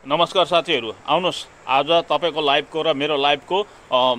नमस्कार साथीहरू, आउनुहोस् आज तपाईको लाइभको र मेरो लाइभको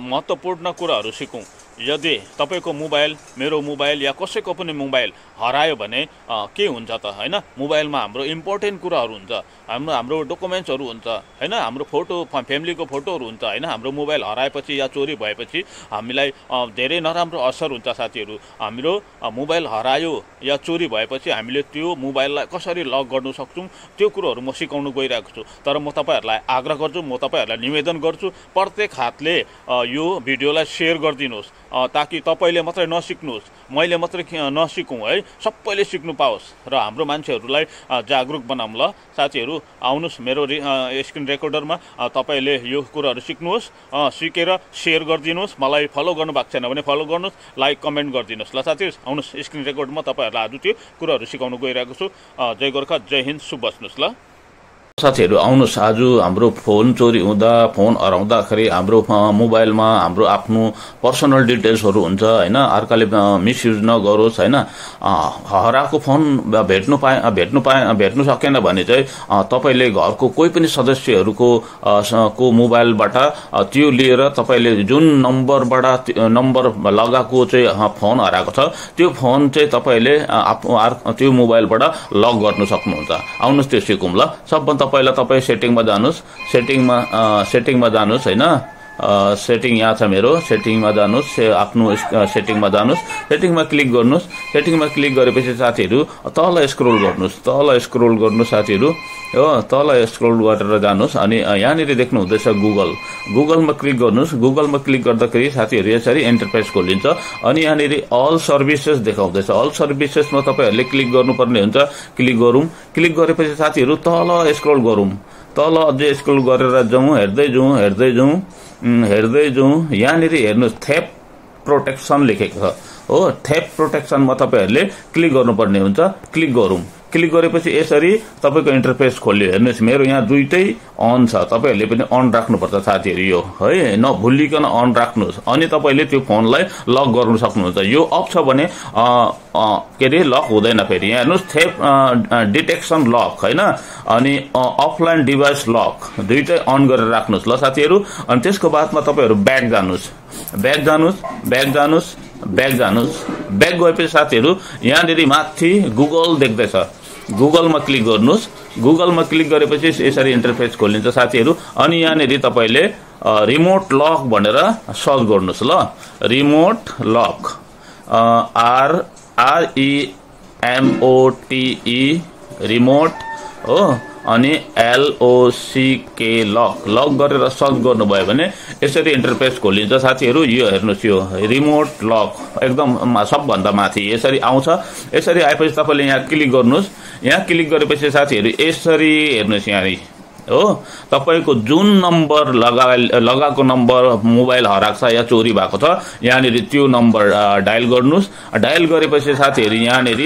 महत्त्वपूर्ण कुराहरू सिकौं। यदि तपाईको मोबाइल, मेरो मोबाइल या कसैको पनि मोबाइल हरायो भने के हुन्छ त हैन? मोबाइलमा हाम्रो इम्पोर्टेन्ट कुराहरू हुन्छ, हाम्रो डकुमेन्ट्सहरू हुन्छ हैन, हाम्रो फोटो, फ्यामिलीको फोटोहरू हुन्छ हैन। हाम्रो मोबाइल हराएपछि या चोरी भएपछि हामीलाई धेरै नराम्रो असर हुन्छ साथीहरू। हाम्रो मोबाइल हरायो या चोरी भएपछि हामीले त्यो मोबाइललाई कसरी लक गर्न सक्छौं त्यो कुराहरू म सिकाउन गइरहेको छु। तर म तपाईहरुलाई आग्रह गर्छु, म तपाईहरुलाई निवेदन गर्छु, प्रत्येक हातले यो भिडियोलाई शेयर गरिदिनुस् ताकि तपाईले मात्रै नसिक्नुस्, मैले मात्रै नसिकौं है, सबैले सिक्नु पाओस् र हाम्रो मान्छेहरूलाई जागरुक बनाऊँ। ल साथीहरू, आउनुस् मेरो स्क्रिन रेकर्डरमा तपाईले यो कुराहरू सिक्नुहोस्, सिकेर शेयर गरिदिनुस्। मलाई फलो गर्नु भएको छैन भने फलो गर्नुस्, लाइक कमेन्ट गरिदिनुस्। ल साथीहरू, आउनुस् स्क्रिन रेकर्डमा तपाईहरुलाई आज त्यो कुराहरू सिकाउन गइरहेको छु। जय गोर्खा, जय हिन्द, शुभ बस्नुस्। ल साथीहरू, आउनुस् आज हाम्रो फोन चोरी हुँदा, फोन हराउँदाखेरि हाम्रो मोबाइलमा हाम्रो आफ्नो पर्सनल डिटेल्सहरू हुन्छ हैन, अर्काले मिसयुज नगरोस् हैन। हराएको फोन भेट्नु सकेन भने चाहिँ तपाईले घरको कोही पनि सदस्यहरूको को मोबाइलबाट त्यो लिएर तपाईले जुन नम्बर लगाएको चाहिँ फोन हराएको छ त्यो फोन चाहिँ तपाईले त्यो मोबाइलबाट लक गर्न सक्नुहुन्छ। आउनुस् त्यो सिकौं। ल सबभन्दा पहिला तपाई सेटिङमा जानुस्, सेटिङमा जानुस् हैन। सेटिङ यहाँ छ मेरो, सेटिङमा जानुस्, आफ्नो सेटिङमा जानुस्, सेटिङमा क्लिक गर्नुस्। सेटिङमा क्लिक गरेपछि साथीहरू तल स्क्रोल गर्नुस् साथीहरू, हो तल स्क्रोल गरेर जानुस् अनि यहाँनिर देख्नु हुँदैछ गुगलमा क्लिक गर्नुस्। गुगलमा क्लिक गर्दाखेरि साथीहरू यसरी इन्टरफेस खोलिन्छ अनि यहाँनिर अल सर्भिसेस देखाउँदैछ। अल सर्भिसेसमा तपाईहरुले क्लिक गर्नुपर्ने हुन्छ। क्लिक गरेपछि साथीहरू तल स्क्रोल गरौँ, तल अझै स्क्रोल गरेर जाउँ, हेर्दै जाउँ। यहाँनिर हेर्नुस् थेफ्ट प्रोटेक्सन लेखेको छ हो। थेफ्ट प्रोटेक्सनमा तपाईहरुले क्लिक गर्नुपर्ने हुन्छ। क्लिक गरेपछि यसरी तपाईको इन्टरफेस खोल्यो। हेर्नुस् मेरो यहाँ दुईटै अन छ, तपाईहरुले पनि अन राख्नुपर्छ साथीहरू, यो है नभुलिकन अन राख्नुस् अनि तपाईले त्यो फोनलाई लक गर्न सक्नुहुन्छ। यो अफ छ भने के रे लक हुँदैन। फेरि यहाँ हेर्नुस् थेफ्ट डिटेक्सन लक हैन, अनि अफलाइन डिभाइस लक दुईटै अन गरेर राख्नुस्। ल साथीहरू, अनि त्यसको बादमा तपाईहरु ब्याक गएपछि साथीहरू यहाँनिर माथि गुगल देख्दैछ, गुगलमा क्लिक गर्नुस्। गुगलमा क्लिक गरेपछि यसरी इन्टरफेस खोलिन्छ साथीहरू अनि यहाँनिर तपाईले रिमोट लक भनेर सर्च गर्नुस्। ल रिमोट लक REMOTE रिमोट हो, अनि LOCK लक गरेर सर्च गर्नुभयो भने यसरी इन्टरफेस खोलिन्छ साथीहरू। यो हेर्नुस्, यो रिमोट लक एकदम सबभन्दा माथि यसरी आउँछ। यसरी आएपछि तपाईले यहाँ क्लिक गर्नुस्। यहाँ क्लिक गरेपछि साथीहरू यसरी हेर्नुस्, यहाँ हो तपाईको जुन नम्बर लगाएको नम्बर मोबाइल हराएको छ या चोरी भएको छ यहाँनिर त्यो नम्बर डायल गर्नुस्। डायल गरेपछि साथीहरू यहाँनिर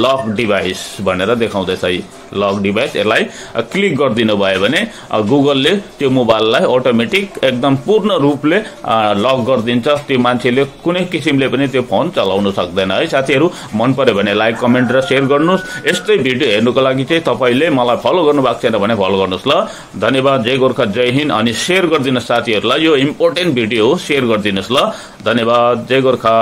लक डिभाइस भनेर देखाउँदैछ, लक डिभाइस यसलाई क्लिक गरिदिनु भयो भने गुगलले त्यो मोबाइललाई अटोमेटिक एकदम पूर्ण रूपले लक गरिदिन्छ। त्यो मान्छेले कुनै किसिमले पनि त्यो फोन चलाउन सक्दैन है। साथीहरू, मन पर्यो भने लाइक कमेन्ट र शेयर गर्नुस्। यस्तै भिडियो हेर्नुको लागि चाहिँ तपाईले मलाई फलो गर्नु भएको छैन भने फलो गर्नुस्। ल धन्यवाद, जय गोर्खा, जय हिन्द, अनि शेयर गरिदिनुस् साथीहरूलाई। यो इम्पोर्टेन्ट भिडियो हो, शेयर गरिदिनुस्। ल धन्यवाद, जय गोर्खा।